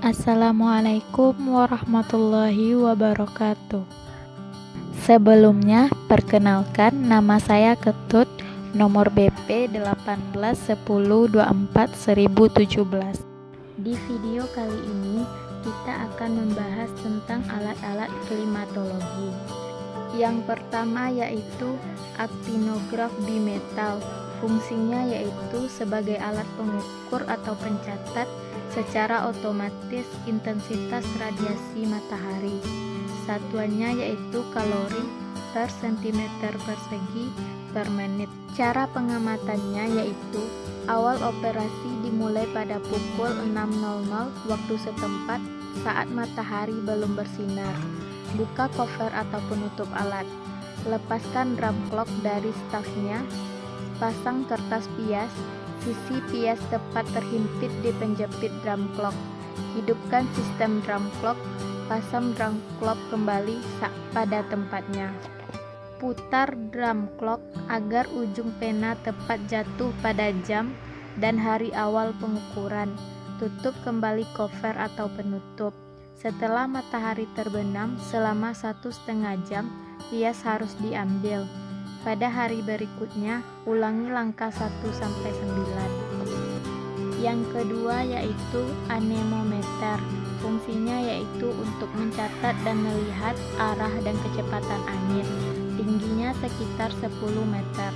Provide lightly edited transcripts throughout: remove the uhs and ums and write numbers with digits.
Assalamualaikum warahmatullahi wabarakatuh. Sebelumnya, perkenalkan nama saya Ketut, nomor BP 1810241017. Di video kali ini, kita akan membahas tentang alat-alat klimatologi. Yang pertama yaitu aktinograf bimetal. Fungsinya yaitu sebagai alat pengukur atau pencatat secara otomatis intensitas radiasi matahari. Satuannya yaitu kalori per centimeter persegi per menit. Cara pengamatannya yaitu awal operasi dimulai pada pukul 6.00 waktu setempat saat matahari belum bersinar. Buka cover atau penutup alat. Lepaskan drum clock dari stafnya. Pasang kertas pias. Sisi pias tepat terhimpit di penjepit drum clock. Hidupkan sistem drum clock. Pasang drum clock kembali pada tempatnya. Putar drum clock agar ujung pena tepat jatuh pada jam dan hari awal pengukuran. Tutup kembali cover atau penutup. Setelah matahari terbenam selama 1,5 jam, pias harus diambil. Pada hari berikutnya, ulangi langkah 1-9. Yang kedua yaitu anemometer. Fungsinya yaitu untuk mencatat dan melihat arah dan kecepatan angin. Tingginya sekitar 10 meter.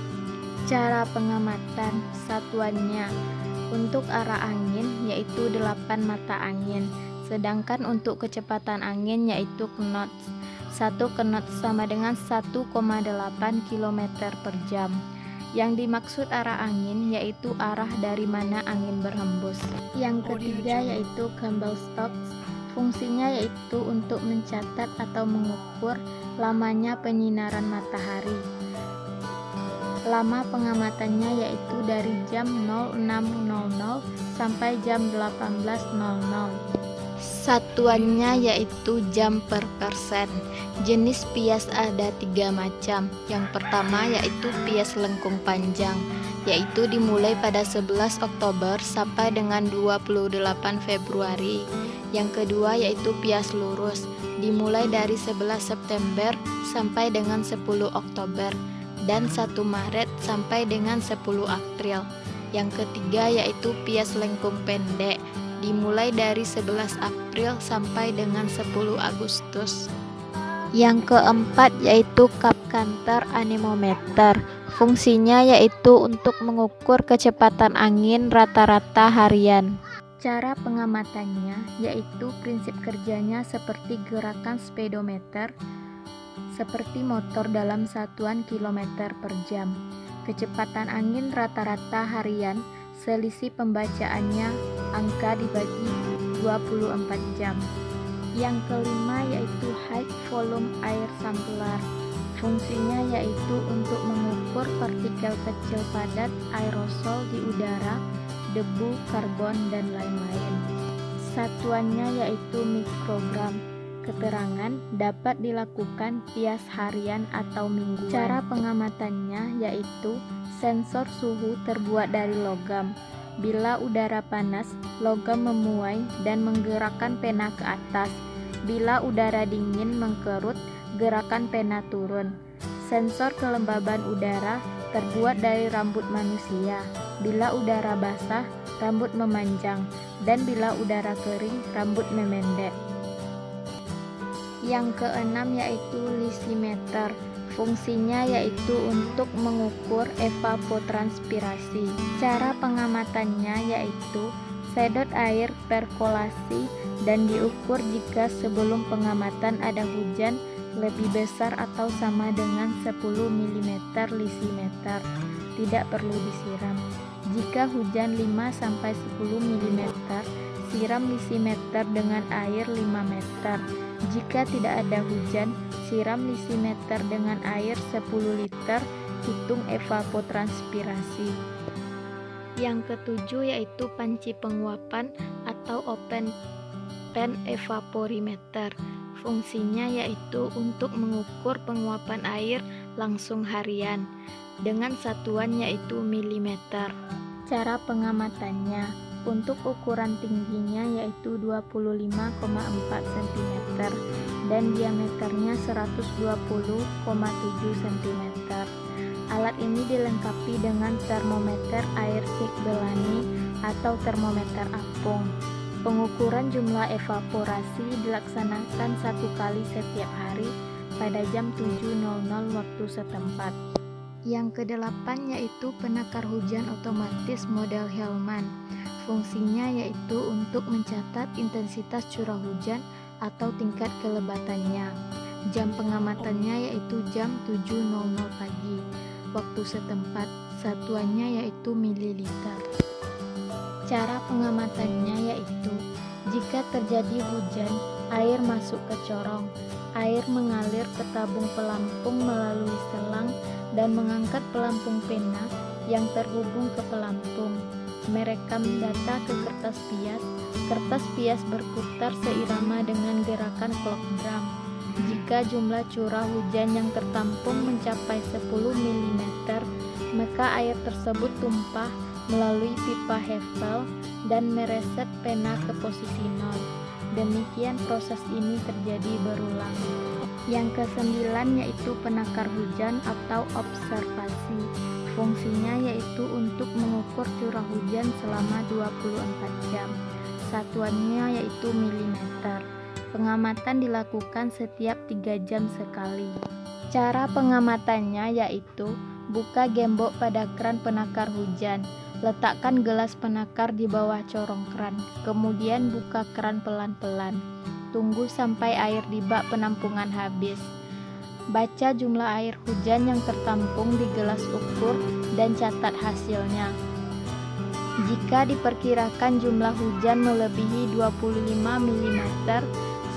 Cara pengamatan, satuannya untuk arah angin yaitu 8 mata angin. Sedangkan untuk kecepatan angin yaitu knots. 1 knots sama dengan 1,8 km per jam. Yang dimaksud arah angin yaitu arah dari mana angin berhembus. Yang ketiga yaitu Campbell stocks. Fungsinya yaitu untuk mencatat atau mengukur lamanya penyinaran matahari. Lama pengamatannya yaitu dari jam 06.00 sampai jam 18.00. Satuannya yaitu jam per persen. Jenis pias ada 3 macam. Yang pertama yaitu pias lengkung panjang, yaitu dimulai pada 11 Oktober sampai dengan 28 Februari. Yang kedua yaitu pias lurus, dimulai dari 11 September sampai dengan 10 Oktober dan 1 Maret sampai dengan 10 April. Yang ketiga yaitu pias lengkung pendek, dimulai dari 11 April sampai dengan 10 Agustus. Yang keempat yaitu Kapkanter anemometer. Fungsinya yaitu untuk mengukur kecepatan angin rata-rata harian. Cara pengamatannya yaitu prinsip kerjanya seperti gerakan speedometer, seperti motor dalam satuan kilometer per jam. Kecepatan angin rata-rata harian, selisih pembacaannya angka dibagi 24 jam. Yang kelima yaitu high volume air sampler. Fungsinya yaitu untuk mengukur partikel kecil padat aerosol di udara, debu, karbon, dan lain-lain. Satuannya yaitu mikrogram. Keterangan dapat dilakukan pias harian atau mingguan. Cara pengamatannya yaitu sensor suhu terbuat dari logam. Bila udara panas, logam memuai dan menggerakkan pena ke atas. Bila udara dingin mengkerut, gerakan pena turun. Sensor kelembaban udara terbuat dari rambut manusia. Bila udara basah, rambut memanjang, dan bila udara kering, rambut memendek. Yang keenam yaitu lisimeter. Fungsinya yaitu untuk mengukur evapotranspirasi. Cara pengamatannya yaitu sedot air perkolasi dan diukur jika sebelum pengamatan ada hujan lebih besar atau sama dengan 10 mm lisimeter. Tidak perlu disiram. Jika hujan 5-10 mm, siram lisimeter dengan air 5 meter. Jika tidak ada hujan, siram lisimeter dengan air 10 liter, hitung evapotranspirasi. Yang ketujuh yaitu panci penguapan atau open pan evaporimeter. Fungsinya yaitu untuk mengukur penguapan air langsung harian dengan satuan yaitu milimeter. Cara pengamatannya untuk ukuran tingginya yaitu cm dan diameternya 120,7 cm. Alat ini dilengkapi dengan termometer air Sigbelani atau termometer apung. Pengukuran jumlah evaporasi dilaksanakan 1 kali setiap hari pada jam 7.00 waktu setempat. Yang kedelapan yaitu penakar hujan otomatis model Hellman. Fungsinya yaitu untuk mencatat intensitas curah hujan atau tingkat kelebatannya. Jam pengamatannya yaitu jam 7.00 pagi waktu setempat. Satuannya yaitu mililiter. Cara pengamatannya yaitu jika terjadi hujan, air masuk ke corong. Air mengalir ke tabung pelampung melalui selang dan mengangkat pelampung pena yang terhubung ke pelampung. Merekam data ke kertas pias. Kertas pias berputar seirama dengan gerakan clock drum. Jika jumlah curah hujan yang tertampung mencapai 10 mm, maka air tersebut tumpah melalui pipa Hefel dan mereset pena ke posisi 0. Demikian proses ini terjadi berulang. Yang kesembilan yaitu penakar hujan atau observasi. Fungsinya yaitu untuk mengukur curah hujan selama 24 jam. Satuannya yaitu milimeter. Pengamatan dilakukan setiap 3 jam sekali. Cara pengamatannya yaitu buka gembok pada keran penakar hujan. Letakkan gelas penakar di bawah corong keran, kemudian buka keran pelan-pelan. Tunggu sampai air di bak penampungan habis. Baca jumlah air hujan yang tertampung di gelas ukur dan catat hasilnya. Jika diperkirakan jumlah hujan melebihi 25 mm,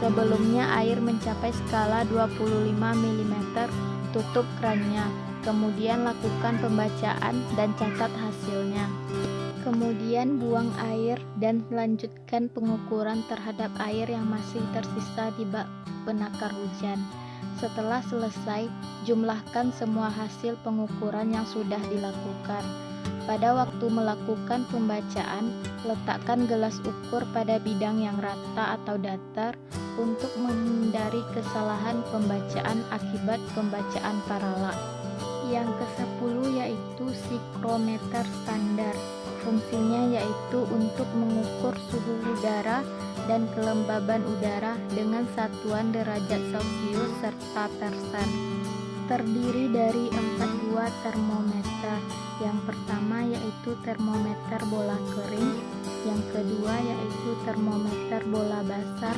sebelumnya air mencapai skala 25 mm, tutup kerannya. Kemudian lakukan pembacaan dan catat hasilnya. Kemudian buang air dan lanjutkan pengukuran terhadap air yang masih tersisa di bak penakar hujan. Setelah selesai, jumlahkan semua hasil pengukuran yang sudah dilakukan. Pada waktu melakukan pembacaan, letakkan gelas ukur pada bidang yang rata atau datar untuk menghindari kesalahan pembacaan akibat pembacaan paralak. Yang ke-10 yaitu sikrometer standar. Fungsinya yaitu untuk mengukur suhu udara dan kelembaban udara dengan satuan derajat Celcius serta persen. Terdiri dari 4 buah termometer. Yang pertama yaitu termometer bola kering, yang kedua yaitu termometer bola basah,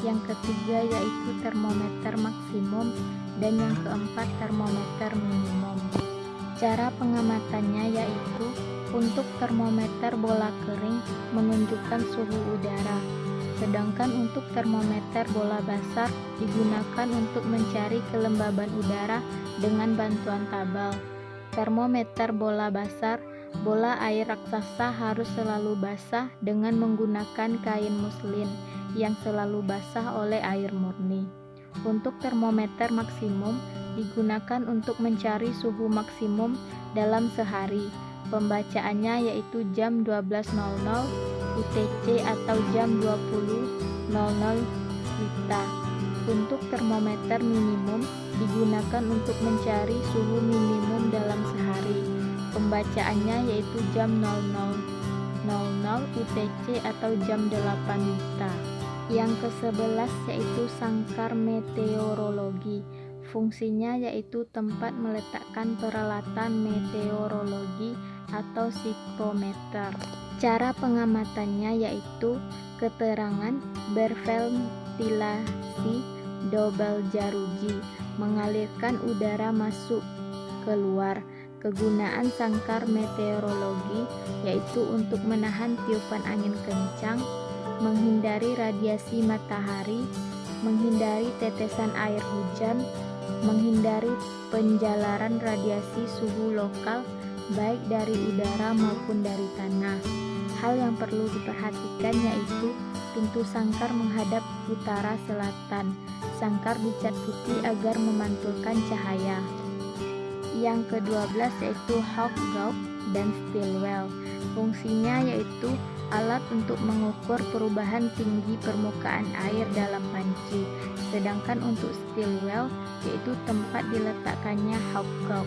yang ketiga yaitu termometer maksimum, dan yang keempat termometer minimum. Cara pengamatannya yaitu untuk termometer bola kering menunjukkan suhu udara, sedangkan untuk termometer bola basah digunakan untuk mencari kelembaban udara dengan bantuan tabel. Termometer bola basah, bola air raksasa harus selalu basah dengan menggunakan kain muslin yang selalu basah oleh air murni. Untuk termometer maksimum digunakan untuk mencari suhu maksimum dalam sehari. Pembacaannya yaitu jam 12.00 UTC atau jam 20.00 WITA. Untuk termometer minimum digunakan untuk mencari suhu minimum dalam sehari. Pembacaannya yaitu jam 00.00 UTC atau jam 8 WITA. Yang ke-11 yaitu sangkar meteorologi. Fungsinya yaitu tempat meletakkan peralatan meteorologi atau sikrometer. Cara pengamatannya yaitu keterangan berventilasi double jeruji, mengalirkan udara masuk keluar. Kegunaan sangkar meteorologi yaitu untuk menahan tiupan angin kencang, menghindari radiasi matahari, menghindari tetesan air hujan, menghindari penjalaran radiasi suhu lokal baik dari udara maupun dari tanah. Hal yang perlu diperhatikan yaitu pintu sangkar menghadap utara selatan. Sangkar dicat putih agar memantulkan cahaya. Yang ke-12 yaitu hawk gauge dan stillwell. Fungsinya yaitu alat untuk mengukur perubahan tinggi permukaan air dalam panci. Sedangkan untuk steel well, yaitu tempat diletakkannya hawkgog.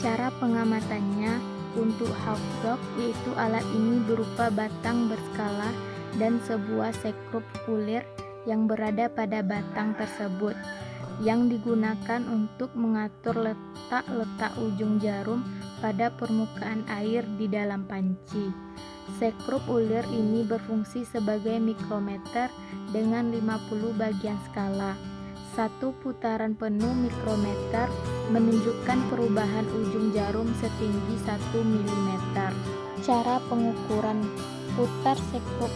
Cara pengamatannya untuk hawkgog, yaitu alat ini berupa batang berskala dan sebuah sekrup ulir yang berada pada batang tersebut, yang digunakan untuk mengatur letak-letak ujung jarum pada permukaan air di dalam panci. Sekrup ulir ini berfungsi sebagai mikrometer dengan 50 bagian skala. Satu putaran penuh mikrometer menunjukkan perubahan ujung jarum setinggi 1 mm. Cara pengukuran: putar sekrup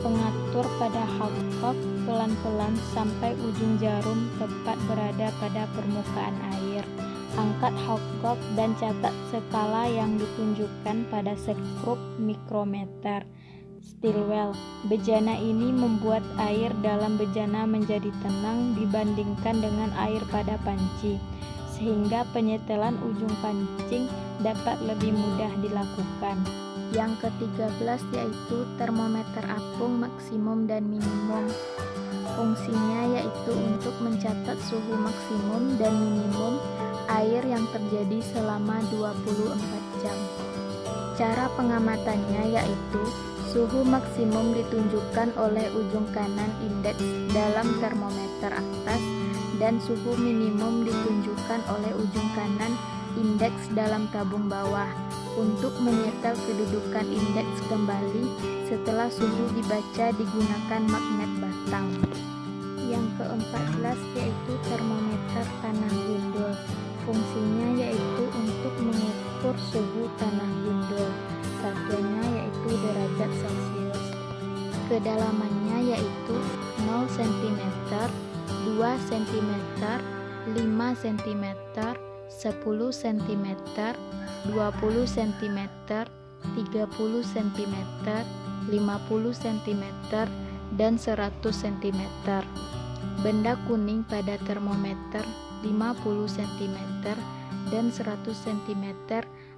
pengatur pada hawkgog pelan-pelan sampai ujung jarum tepat berada pada permukaan air. Angkat hawkgog dan catat skala yang ditunjukkan pada sekrup mikrometer. Steel well. Bejana ini membuat air dalam bejana menjadi tenang dibandingkan dengan air pada panci, sehingga penyetelan ujung pancing dapat lebih mudah dilakukan. Yang ke-13 yaitu termometer apung maksimum dan minimum. Fungsinya yaitu untuk mencatat suhu maksimum dan minimum air yang terjadi selama 24 jam. Cara pengamatannya yaitu suhu maksimum ditunjukkan oleh ujung kanan indeks dalam termometer atas dan suhu minimum ditunjukkan oleh ujung kanan indeks dalam tabung bawah. Untuk menyetel kedudukan indeks kembali setelah suhu dibaca digunakan magnet batang. Yang ke-14 yaitu termometer tanah gundul. Fungsinya yaitu untuk mengukur suhu tanah gundul. Satuannya yaitu derajat Celcius. Kedalamannya yaitu 0 cm, 2 cm, 5 cm, 10 cm, 20 cm, 30 cm, 50 cm, dan 100 cm. Benda kuning pada termometer 50 cm dan 100 cm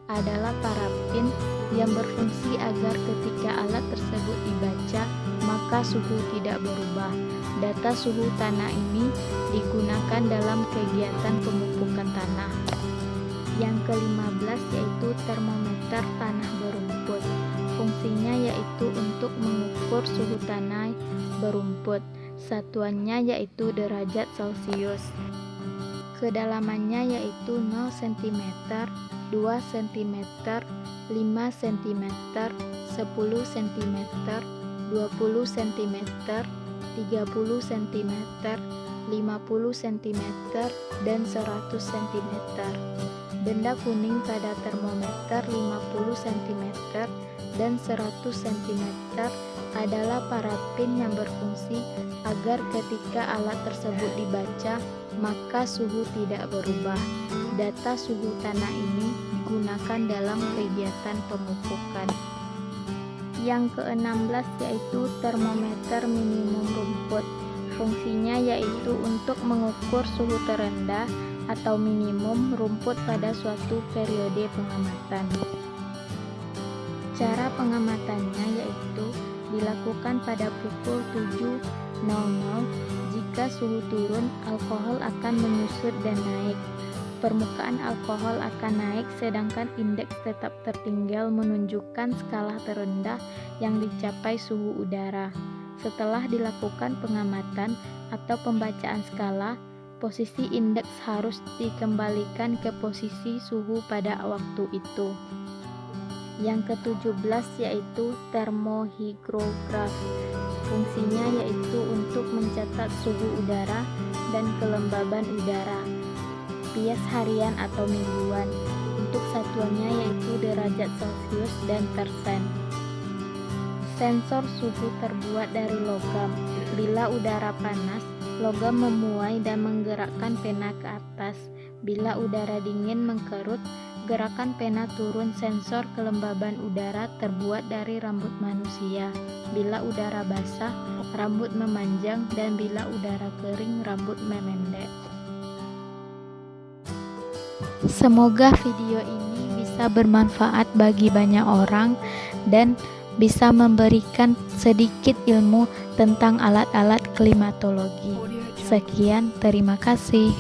adalah parafin yang berfungsi agar ketika alat tersebut dibaca, maka suhu tidak berubah. Data suhu tanah ini digunakan dalam kegiatan pemupukan tanah. Yang ke-15 yaitu termometer tanah berumput. Fungsinya yaitu untuk mengukur suhu tanah berumput. Satuannya yaitu derajat Celcius. Kedalamannya yaitu 0 cm, 2 cm, 5 cm, 10 cm, 20 cm, 30 cm, 50 cm, dan 100 cm. Benda kuning pada termometer 50 cm dan 100 cm adalah parafin yang berfungsi agar ketika alat tersebut dibaca, maka suhu tidak berubah. Data suhu tanah ini digunakan dalam kegiatan pemupukan. Yang ke-16 yaitu termometer minimum rumput. Fungsinya yaitu untuk mengukur suhu terendah atau minimum rumput pada suatu periode pengamatan. Cara pengamatannya yaitu dilakukan pada pukul 7.00. Jika suhu turun, alkohol akan menyusut dan naik. Permukaan alkohol akan naik sedangkan indeks tetap tertinggal menunjukkan skala terendah yang dicapai suhu udara. Setelah dilakukan pengamatan atau pembacaan skala, posisi indeks harus dikembalikan ke posisi suhu pada waktu itu. Yang ke-17 yaitu termohigrograf. Fungsinya yaitu untuk mencatat suhu udara dan kelembaban udara, bias harian atau mingguan. Untuk satuannya yaitu derajat Celcius dan persen. Sensor suhu terbuat dari logam. Bila udara panas, logam memuai dan menggerakkan pena ke atas. Bila udara dingin mengkerut, gerakan pena turun. Sensor kelembaban udara terbuat dari rambut manusia. Bila udara basah, rambut memanjang, dan bila udara kering, rambut memendek. Semoga video ini bisa bermanfaat bagi banyak orang dan bisa memberikan sedikit ilmu tentang alat-alat klimatologi. Sekian, terima kasih.